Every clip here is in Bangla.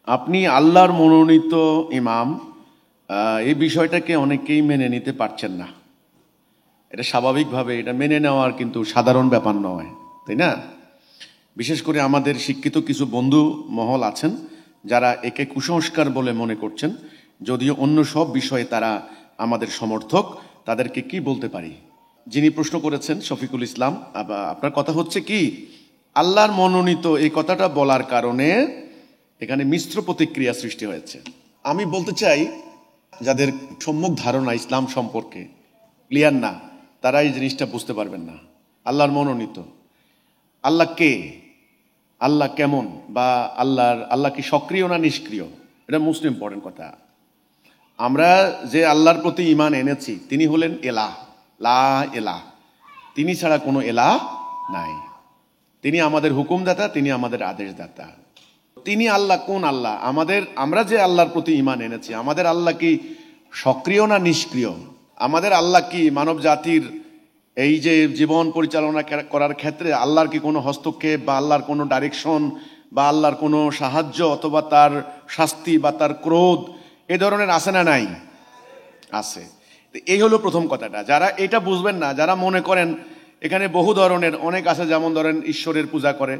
আপনি আল্লাহর মনোনীত ইমাম, এই বিষয়টাকে অনেকেই মেনে নিতে পারছেন না। এটা স্বাভাবিকভাবে এটা মেনে নেওয়ার কিন্তু সাধারণ ব্যাপার নয়, তাই না? বিশেষ করে আমাদের শিক্ষিত কিছু বন্ধু মহল আছেন যারা একে কুসংস্কার বলে মনে করছেন, যদিও অন্য সব বিষয়ে তারা আমাদের সমর্থক। তাদেরকে কি বলতে পারি? যিনি প্রশ্ন করেছেন শফিকুল ইসলাম, আপনার কথা হচ্ছে কি আল্লাহর মনোনীত এই কথাটা বলার কারণে এখানে মিশ্র প্রতিক্রিয়া সৃষ্টি হয়েছে। আমি বলতে চাই, যাদের সম্যক ধারণা ইসলাম সম্পর্কে ক্লিয়ার না, তারা এই জিনিসটা বুঝতে পারবেন না। আল্লাহর মনোনীত, আল্লাহ কে, আল্লাহ কেমন, বা আল্লাহ কি সক্রিয় না নিষ্ক্রিয়, এটা মোস্ট ইম্পর্টেন্ট কথা। আমরা যে আল্লাহর প্রতি ঈমান এনেছি তিনি হলেন এলাহ, লা এলাহ, তিনি ছাড়া কোনো এলাহ নাই। তিনি আমাদের হুকুমদাতা, তিনি আমাদের আদেশদাতা। তিনি আল্লাহ কোন আল্লাহ? আমরা যে আল্লাহর প্রতি ঈমান এনেছি, আমাদের আল্লাহ কি সক্রিয় না নিষ্ক্রিয়? আমাদের আল্লাহ কি মানব জাতির এই যে জীবন পরিচালনা করার ক্ষেত্রে আল্লাহর কি কোনো হস্তক্ষেপ বা আল্লাহর কোনো ডাইরেকশন বা আল্লাহর কোনো সাহায্য অথবা তার শাস্তি বা তার ক্রোধ এ ধরনের আছে না নাই? আছে। এই হলো প্রথম কথাটা। যারা এটা বুঝবেন না, যারা মনে করেন এখানে বহু ধরনের অনেক আছে, যেমন ধরেন ঈশ্বরের পূজা করে,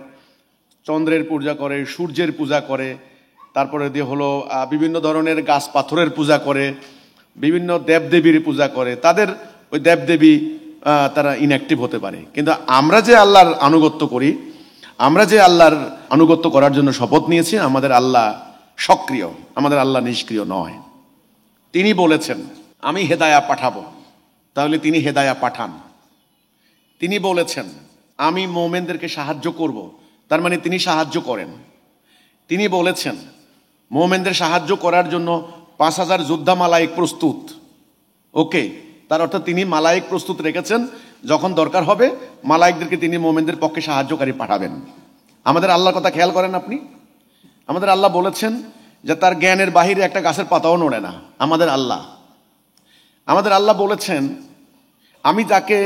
চন্দ্রের পূজা করে, সূর্যের পূজা করে, তারপরে দিয়ে হলো বিভিন্ন ধরনের গাছ পাথরের পূজা করে, বিভিন্ন দেবদেবীর পূজা করে। তাদের ওই দেবদেবী তারা ইনঅ্যাক্টিভ হতে পারে, কিন্তু আমরা যে আল্লাহর আনুগত্য করি, আমরা যে আল্লাহর আনুগত্য করার জন্য শপথ নিয়েছি, আমাদের আল্লাহ সক্রিয়, আমাদের আল্লাহ নিষ্ক্রিয় নয়। তিনি বলেছেন আমি হেদায়া পাঠাবো, তাহলে তিনি হেদায়া পাঠান। তিনি বলেছেন আমি মোমেনদেরকে সাহায্য করব, তার মানে তিনি সাহায্য করেন। তিনি বলেছেন মোমেনদের সাহায্য করার জন্য ৫,০০০ যোদ্ধা মালায়েক প্রস্তুত। ওকে, তার অর্থ তিনি মালায়েক প্রস্তুত রেখেছেন, যখন দরকার হবে মালায়েকদেরকে তিনি মোমেনদের পক্ষে সাহায্যকারী পাঠাবেন। আমাদের আল্লাহর কথা খেয়াল করেন আপনি। আমাদের আল্লাহ বলেছেন যে তার জ্ঞানের বাহিরে একটা গাছের পাতাও নড়ে না। আমাদের আল্লাহ বলেছেন আমি যাকে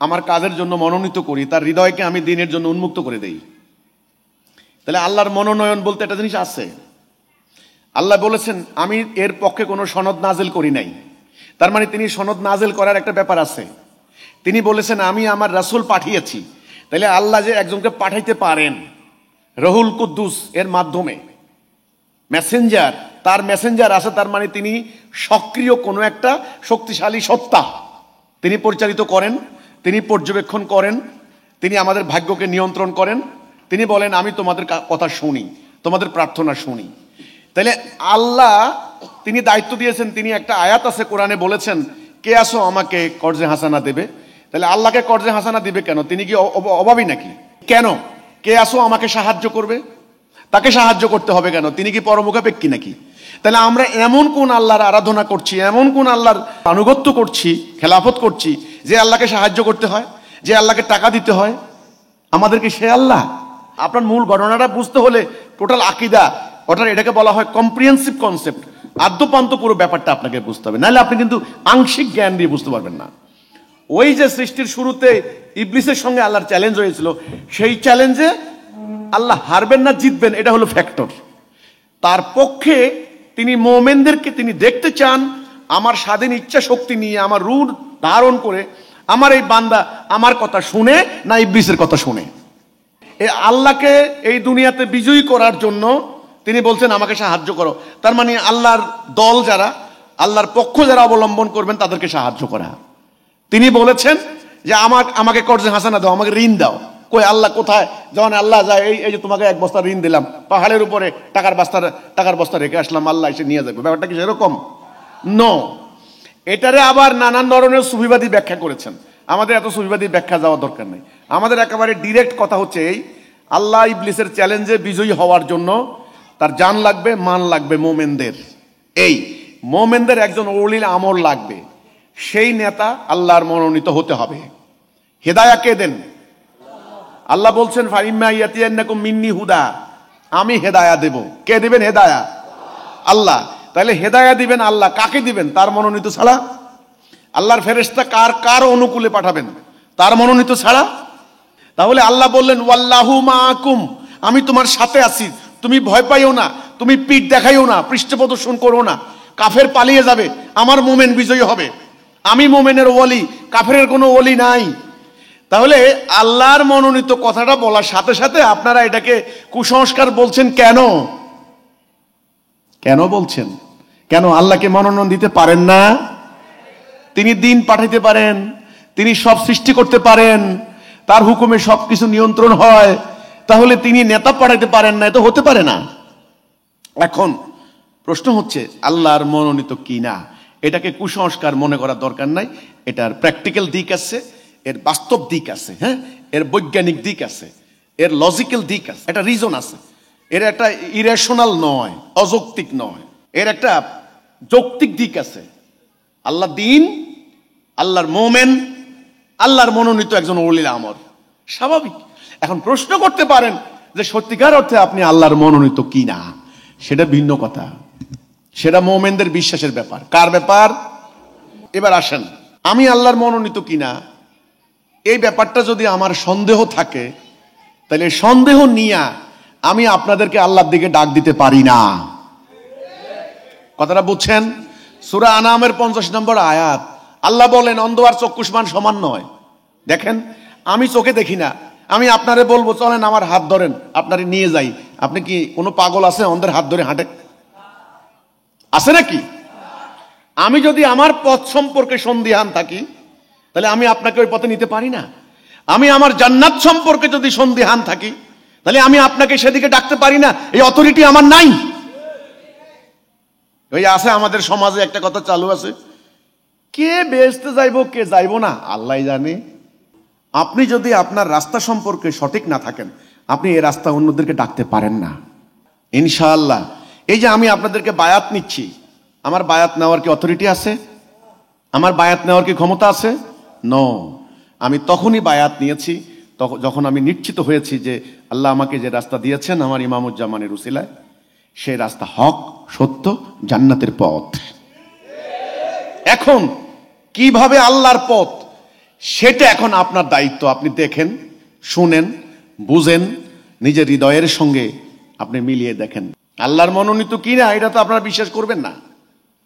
আমার কাজের জন্য মনোনীত করি তার হৃদয়কে আমি দিনের জন্য উন্মুক্ত করে দেই। তাহলে আল্লাহর মনোনয়ন বলতে একটা জিনিস আছে। আল্লাহ বলেছেন আমি এর পক্ষে কোনো সনদ নাজিল করি নাই, তার মানে তিনি সনদ নাজিল করার একটা ব্যাপার আছে। তিনি বলেছেন আমি আমার রাসূল পাঠিয়েছি, তাহলে আল্লাহ যে একজনকে পাঠাইতে পারেন রহুল কুদ্দুস এর মাধ্যমে, মেসেঞ্জার, তার মেসেঞ্জার আছে, তার মানে তিনি সক্রিয় কোনো একটা শক্তিশালী সত্তা। তিনি পরিচালিত করেন, তিনি পর্যবেক্ষণ করেন, তিনি আমাদের ভাগ্যকে নিয়ন্ত্রণ করেন। তিনি বলেন আমি তোমাদের কথা শুনি, তোমাদের প্রার্থনা শুনি। তাহলে আল্লাহ তিনি দায়িত্ব দিয়েছেন। তিনি একটা আয়াত আছে কোরআনে বলেছেন কে আসো আমাকে কর্জে হাসানা দেবে। তাহলে আল্লাহকে কর্জে হাসানা দিবে কেন? তিনি কি অভাবী নাকি? কেন কে আসো আমাকে সাহায্য করবে? তাকে সাহায্য করতে হবে কেন? তিনি কি পরমুখাপেক্ষী নাকি? তাহলে আমরা এমন কোন আল্লাহর আরাধনা করছি, এমন কোন আল্লাহর আনুগত্য করছি, খেলাফত করছি যে আল্লাহকে সাহায্য করতে হয়, যে আল্লাহকে টাকা দিতে হয় আমাদেরকে? সে আল্লাহ। আপনার মূল ঘটনাটা বুঝতে হলে টোটাল আকীদা, এটাকে বলা হয় কম্প্রিহেন্সিভ কনসেপ্ট, আদ্যপান্ত পুরো ব্যাপারটা আপনাকে বুঝতে হবে, নাহলে আপনি কিন্তু আংশিক জ্ঞান দিয়ে বুঝতে পারবেন না। ওই যে সৃষ্টির শুরুতে ইবলিসের সঙ্গে আল্লাহর চ্যালেঞ্জ হয়েছিল, সেই চ্যালেঞ্জে আল্লাহ হারবেন না জিতবেন এটা হলো ফ্যাক্টর। তার পক্ষে তিনি মোমেনদেরকে তিনি দেখতে চান আমার স্বাধীন ইচ্ছা শক্তি নিয়ে, আমার রূঢ় ধারণ করে আমার এই বান্দা আমার কথা শুনে না ইবলিসের কথা শুনে। এই আল্লাহকে এই দুনিয়াতে বিজয়ী করার জন্য তিনি বলছেন আমাকে সাহায্য করো। তার মানে আল্লাহর দল যারা, আল্লাহর পক্ষ যারা অবলম্বন করবেন তাদেরকে সাহায্য করা। তিনি বলেছেন যে আমাকে কর্জে হাসানা দাও, আমাকে ঋণ দাও। কই আল্লাহ কোথায়? যখন আল্লাহ যায় এই যে তোমাকে 1 বস্তা ঋণ দিলাম, পাহাড়ের উপরে টাকার বস্তা রেখে আসলাম, আল্লাহ এসে নিয়ে যাবে, ব্যাপারটা কি সেরকম? নো। এটারে আবার নানান ধরনের সুফিবাদী ব্যাখ্যা করেছেন। আমাদের এত সুফিবাদী ব্যাখ্যা যাওয়ার দরকার নেই। আমাদের একেবারে ডিরেক্ট কথা হচ্ছে এই, আল্লাহ ইবলিসের চ্যালেঞ্জে বিজয়ী হওয়ার জন্য তার জান লাগবে, মান লাগবে মোমেনদের। এই মোমেনদের একজন ওলিল আমল লাগবে। সেই নেতা আল্লাহর মনোনীত হতে হবে। হেদায়া কে দেন? আল্লাহ বলছেন ফাইম্মা ইয়াতিয়ান্নাকুম মিন্নি হুদা, আমি হেদায়া দেব। কে দিবেন হেদায়া? আল্লাহ। তাহলে হেদায়া দিবেন আল্লাহ, কাকে দিবেন? তার মনোনীত ছাড়া। আল্লাহর ফেরেশতা কার অনুকূলে পাঠাবেন? তার মনোনীত ছাড়া। তাহলে আল্লাহ বললেন ওয়াল্লাহু মাআকুম, আমি তোমার সাথে আছি, তুমি ভয় পাইও না, তুমি পিঠ দেখাইও না, পৃষ্ঠ প্রদর্শন করো না, কাফের পালিয়ে যাবে, আমার মোমেন বিজয়ী হবে, আমি মোমেনের ওলি, কাফেরের কোনো ওলি নাই। তাহলে আল্লাহর মনোনীত কথাটা বলার সাথে সাথে আপনারা এটাকে কুসংস্কার বলছেন কেন? কেন বলছেন? কেন আল্লাহকে মনোনয়ন দিতে পারেন না? তিনি দিন পাঠাইতে পারেন, তিনি সব সৃষ্টি করতে পারেন, তার হুকুমে সবকিছু নিয়ন্ত্রণ হয়, তাহলে তিনি নেতা পাঠাইতে পারেন না? এ তো হতে পারে না। এখন প্রশ্ন হচ্ছে আল্লাহর মনোনীত কি না, এটাকে কুসংস্কার মনে করার দরকার নাই। এটার প্র্যাকটিক্যাল দিক আছে, এর বাস্তব দিক আছে, হ্যাঁ, এর বৈজ্ঞানিক দিক আছে, এর লজিক্যাল দিক আছে, একটা রিজন আছে। এর একটা ইরেশনাল নয়, অযৌক্তিক নয়, এর একটা যৌক্তিক দিক আছে। আল্লাহ দিন, আল্লাহর মোমেন, আল্লাহর মনোনীত একজন ওলিল আমর, স্বাভাবিক। এখন প্রশ্ন করতে পারেন যে সত্যিকার অর্থে আপনি আল্লাহর মনোনীত কি না, সেটা ভিন্ন কথা, সেটা মোমেনদের বিশ্বাসের ব্যাপার। কার ব্যাপার? এবার আসেন, আমি আল্লাহর মনোনীত কিনা এই ব্যাপারটা যদি আমার সন্দেহ থাকে, তাহলে সন্দেহ নিয়ে আমি আপনাদেরকে আল্লাহর দিকে ডাক দিতে পারি না। কথাটা বুঝছেন? সূরা আনামের 50 নম্বর আয়াত, আল্লাহ বলেন অন্ধ আর চক্ষুষ্মান সমান নয়। দেখেন, আমি চোখে দেখি না, আমি আপনারে বলবো চলেন আমার হাত ধরেন, আপনারে নিয়ে যাই, আপনি কি কোনো পাগল আছে অন্ধের হাত ধরে হাঁটে? আছে নাকি? আমি যদি আমার পথ সম্পর্কে সন্দিহান থাকি, তাহলে আমি আপনাকে ওই পথে নিতে পারি না। আমি আমার জান্নাত সম্পর্কে যদি সন্দিহান থাকি, তাহলে আমি আপনাকে সেদিকে ডাকতে পারি না, এই অথরিটি আমার নাই। ওই আছে আমাদের সমাজে একটা কথা চালু আছে, কে বেহেশতে যাইবো কে যাইবো না আল্লাহ জানে। আপনি যদি আপনার রাস্তা সম্পর্কে সঠিক না থাকেন, আপনি এই রাস্তা অন্যদেরকে ডাকতে পারেন না। ইনশাআল্লাহ এই যে আমি আপনাদেরকে বায়াত নিচ্ছি, আমার বায়াত নেওয়ার কি অথরিটি আছে? আমার বায়াত নেওয়ার কি ক্ষমতা আছে? নো। আমি তখনই বায়াত নিয়েছি যখন আমি নিশ্চিত হয়েছি যে আল্লাহ আমাকে যে রাস্তা দিয়েছেন আমার ইমামুজ্জামানের উসিলায়, সেই রাস্তা হক, সত্য, জান্নাতের পথ। এখন কিভাবে আল্লাহর পথ, সেটা এখন আপনার দায়িত্ব। আপনি দেখেন, শুনেন, বুঝেন, নিজের হৃদয়ের সঙ্গে আপনি মিলিয়ে দেখেন আল্লাহর মনোনীত কিনা। এটা তো আপনারা বিশ্বাস করবেন না।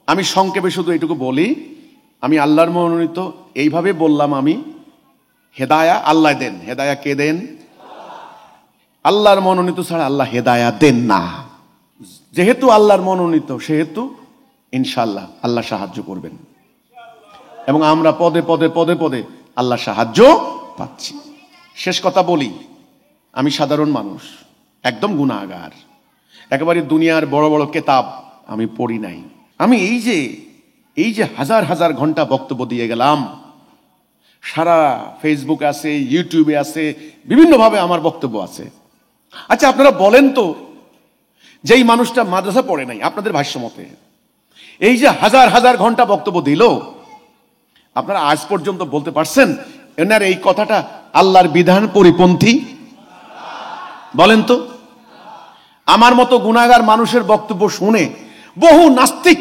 আমি সংক্ষেপে শুধু এইটুকু বলি, আমি আল্লাহর মনোনীত এইভাবে বললাম, আমি হেদায়া আল্লাহ দেন। হেদায়া কে দেন? আল্লাহর মনোনীত ছাড়া আল্লাহ হেদায়া দেন না। যেহেতু আল্লাহর মনোনীত, সেহেতু ইনশাআল্লাহ আল্লাহ সাহায্য করবেন, এবং আমরা পদে পদে পদে পদে আল্লাহ সাহায্য পাচ্ছি। শেষ কথা বলি, আমি সাধারণ মানুষ, একদম গুনাহগার, একেবারে দুনিয়ার বড় বড় কেতাব আমি পড়ি নাই। আমি এই যে হাজার হাজার ঘন্টা বক্তব্য দিয়ে গেলাম, সারা ফেসবুক আছে, ইউটিউবে আছে, বিভিন্নভাবে আমার বক্তব্য আছে। আচ্ছা আপনারা বলেন তো, যেই মানুষটা মাদ্রাসা পড়ে নাই, আপনাদের ভাষ্য মতে এই যে হাজার হাজার ঘন্টা বক্তব্য দিল, আপনারা আজ পর্যন্ত বলতে পারছেন এনার এই কথাটা আল্লাহর বিধান পরিপন্থী? বলেন তো। আমার মতো গুনাহগার মানুষের বক্তব্য শুনে বহু নাস্তিক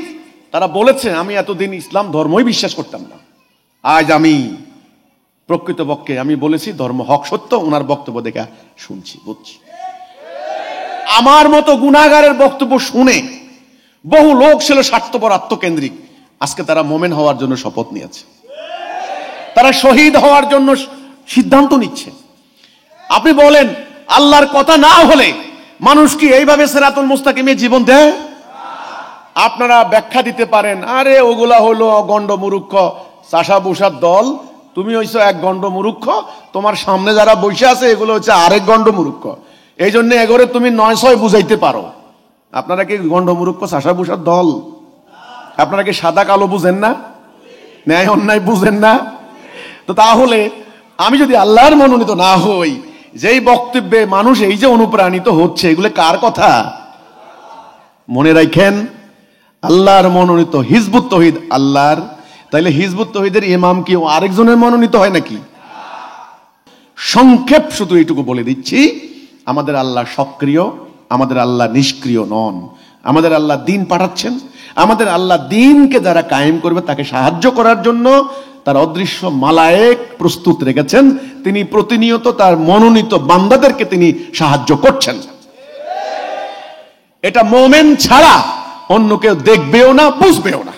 তারা বলেছে আমি এতদিন ইসলাম ধর্মই বিশ্বাস করতাম না, আজ আমি প্রকৃতপক্ষে আমি বলেছি ধর্ম হক সত্য, ওনার বক্তব্য দেখে শুনছি, বুঝছি। আমার মতো গুনাহগারের বক্তব্য শুনে বহু লোক ছিল স্বার্থপর, আত্মকেন্দ্রিক, আজকে তারা মোমেন হওয়ার জন্য শপথ নিয়েছে, তারা শহীদ হওয়ার জন্য সিদ্ধান্ত নিচ্ছে। আপনি বলেন আল্লাহর কথা না হলে মানুষ কি এইভাবে সিরাতুল মুস্তাকিমে জীবন দেয়? আপনারা ব্যাখ্যা দিতে পারেন, আরে ওগুলা হলো গন্ড মুরুক্ষ চাষা বুসার দল, তুমি হইছো এক গন্ড মুরুক্ষ, তোমার সামনে যারা বসে আছে এগুলো হচ্ছে আরেক গন্ড মুরুক্ষ, এই জন্য এগোরে তুমি 900 বুঝাইতে পারো। আপনারা কি গন্ড মুরুক্ষ চাষা বুসার দল? আপনারা কি সাদা কালো বুঝেন না? ন্যায় অন্যায় বুঝেন না? তো তাহলে আমি যদি আল্লাহর মনোনীত না হই, যেই বক্তব্যে মানুষ এই যে অনুপ্রাণিত হচ্ছে, এগুলো কার কথা? মনে রাখেন, আল্লাহর মনোনীত হিজবুত তৌহিদ আল্লাহর, তাইলে হিজবুত তৌহিদের ইমাম কি আরেকজনের মনোনীত হয় নাকি? সংক্ষেপ শুধু এইটুকু বলে দিচ্ছি, আমাদের আল্লাহ সক্রিয়, আমাদের আল্লাহ নিষ্ক্রিয় নন। আমাদের আল্লাহ দিন পাঠাচ্ছেন, আমাদের আল্লাহ দিনকে যারা কায়েম করবে তাকে সাহায্য করার জন্য তার অদৃশ্য মালায়েক প্রস্তুত রেখেছেন। তিনি প্রতিনিয়ত তার মনোনীত বান্দাদেরকে তিনি সাহায্য করছেন। এটা মোমেন ছাড়া অন্য কেউ দেখবেও না, বুঝবেও না।